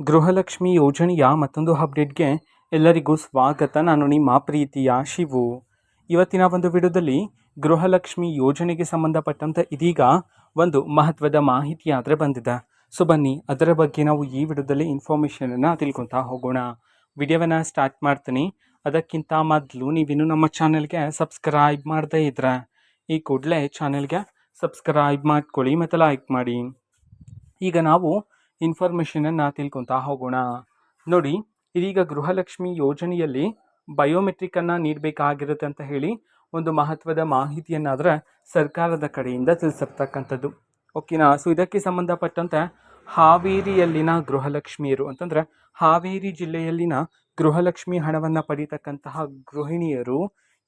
ಗೃಹಲಕ್ಷ್ಮಿ ಯೋಜನೆಯ ಮತ್ತೊಂದು ಅಪ್ಡೇಟ್ಗೆ ಎಲ್ಲರಿಗೂ ಸ್ವಾಗತ. ನಾನು ನಿಮ್ಮ ಪ್ರೀತಿಯ ಶಿವು. ಇವತ್ತಿನ ಒಂದು ವಿಡಿಯೋದಲ್ಲಿ ಗೃಹಲಕ್ಷ್ಮಿ ಯೋಜನೆಗೆ ಸಂಬಂಧಪಟ್ಟಂತೆ ಇದೀಗ ಒಂದು ಮಹತ್ವದ ಮಾಹಿತಿ ಆದರೆ ಬಂದಿದೆ. ಸೊ ಬನ್ನಿ ಅದರ ಬಗ್ಗೆ ನಾವು ಈ ವಿಡಿಯೋದಲ್ಲಿ ಇನ್ಫಾರ್ಮೇಷನನ್ನು ತಿಳ್ಕೊತಾ ಹೋಗೋಣ. ವಿಡಿಯೋವನ್ನು ಸ್ಟಾರ್ಟ್ ಮಾಡ್ತೀನಿ. ಅದಕ್ಕಿಂತ ಮೊದಲು ನೀವಿನ್ನೂ ನಮ್ಮ ಚಾನೆಲ್ಗೆ ಸಬ್ಸ್ಕ್ರೈಬ್ ಮಾಡದೇ ಇದ್ರೆ ಈ ಕೂಡಲೇ ಚಾನೆಲ್ಗೆ ಸಬ್ಸ್ಕ್ರೈಬ್ ಮಾಡ್ಕೊಳ್ಳಿ ಮತ್ತು ಲೈಕ್ ಮಾಡಿ. ಈಗ ನಾವು ಇನ್ಫಾರ್ಮೇಷನನ್ನು ತಿಳ್ಕೊತಾ ಹೋಗೋಣ. ನೋಡಿ, ಇದೀಗ ಗೃಹಲಕ್ಷ್ಮಿ ಯೋಜನೆಯಲ್ಲಿ ಬಯೋಮೆಟ್ರಿಕನ್ನು ನೀಡಬೇಕಾಗಿರುತ್ತೆ ಅಂತ ಹೇಳಿ ಒಂದು ಮಹತ್ವದ ಮಾಹಿತಿಯನ್ನಾದರೆ ಸರ್ಕಾರದ ಕಡೆಯಿಂದ ತಿಳಿಸಿರ್ತಕ್ಕಂಥದ್ದು. ಓಕೆನಾ. ಸೊ ಇದಕ್ಕೆ ಸಂಬಂಧಪಟ್ಟಂತೆ ಹಾವೇರಿಯಲ್ಲಿನ ಗೃಹಲಕ್ಷ್ಮಿಯರು ಅಂತಂದರೆ ಹಾವೇರಿ ಜಿಲ್ಲೆಯಲ್ಲಿನ ಗೃಹಲಕ್ಷ್ಮಿ ಹಣವನ್ನು ಪಡೀತಕ್ಕಂತಹ ಗೃಹಿಣಿಯರು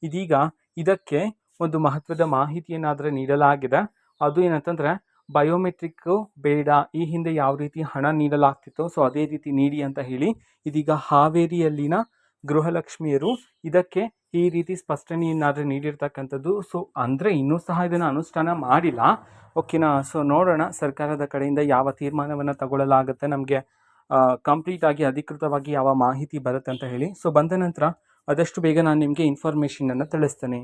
ಇದೀಗ ಇದಕ್ಕೆ ಒಂದು ಮಹತ್ವದ ಮಾಹಿತಿಯನ್ನಾದರೆ ನೀಡಲಾಗಿದೆ. ಅದು ಏನಂತಂದರೆ ಬಯೋಮೆಟ್ರಿಕ್ಕು ಬೇಡ, ಈ ಹಿಂದೆ ಯಾವ ರೀತಿ ಹಣ ನೀಡಲಾಗ್ತಿತ್ತೋ ಸೊ ಅದೇ ರೀತಿ ನೀಡಿ ಅಂತ ಹೇಳಿ ಇದೀಗ ಹಾವೇರಿಯಲ್ಲಿನ ಗೃಹಲಕ್ಷ್ಮಿಯರು ಇದಕ್ಕೆ ಈ ರೀತಿ ಸ್ಪಷ್ಟನೆಯನ್ನಾದರೆ ನೀಡಿರ್ತಕ್ಕಂಥದ್ದು. ಸೊ ಅಂದರೆ ಇನ್ನೂ ಸಹ ಇದನ್ನು ಅನುಷ್ಠಾನ ಮಾಡಿಲ್ಲ. ಓಕೆನಾ. ಸೊ ನೋಡೋಣ ಸರ್ಕಾರದ ಕಡೆಯಿಂದ ಯಾವ ತೀರ್ಮಾನವನ್ನು ತಗೊಳ್ಳಲಾಗುತ್ತೆ, ನಮಗೆ ಕಂಪ್ಲೀಟಾಗಿ ಅಧಿಕೃತವಾಗಿ ಯಾವ ಮಾಹಿತಿ ಬರುತ್ತೆ ಅಂತ ಹೇಳಿ. ಸೊ ಬಂದ ನಂತರ ಆದಷ್ಟು ಬೇಗ ನಾನು ನಿಮಗೆ ಇನ್ಫಾರ್ಮೇಷನನ್ನು ತಿಳಿಸ್ತೇನೆ.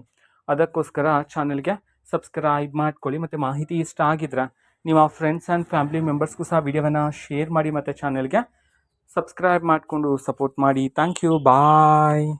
ಅದಕ್ಕೋಸ್ಕರ ಚಾನಲ್ಗೆ ಸಬ್ಸ್ಕ್ರೈಬ್ ಮಾಡ್ಕೊಳ್ಳಿ ಮತ್ತು ಮಾಹಿತಿ ಇಷ್ಟ ಆಗಿದ್ರೆ ನಿಮ್ಮ ಫ್ರೆಂಡ್ಸ್ ಆ್ಯಂಡ್ ಫ್ಯಾಮಿಲಿ ಮೆಂಬರ್ಸ್ಗೂ ಸಹ ವಿಡಿಯೋವನ್ನು ಶೇರ್ ಮಾಡಿ ಮತ್ತು ಚಾನಲ್ಗೆ ಸಬ್ಸ್ಕ್ರೈಬ್ ಮಾಡಿಕೊಂಡು ಸಪೋರ್ಟ್ ಮಾಡಿ. Thank you. ಬಾಯ್.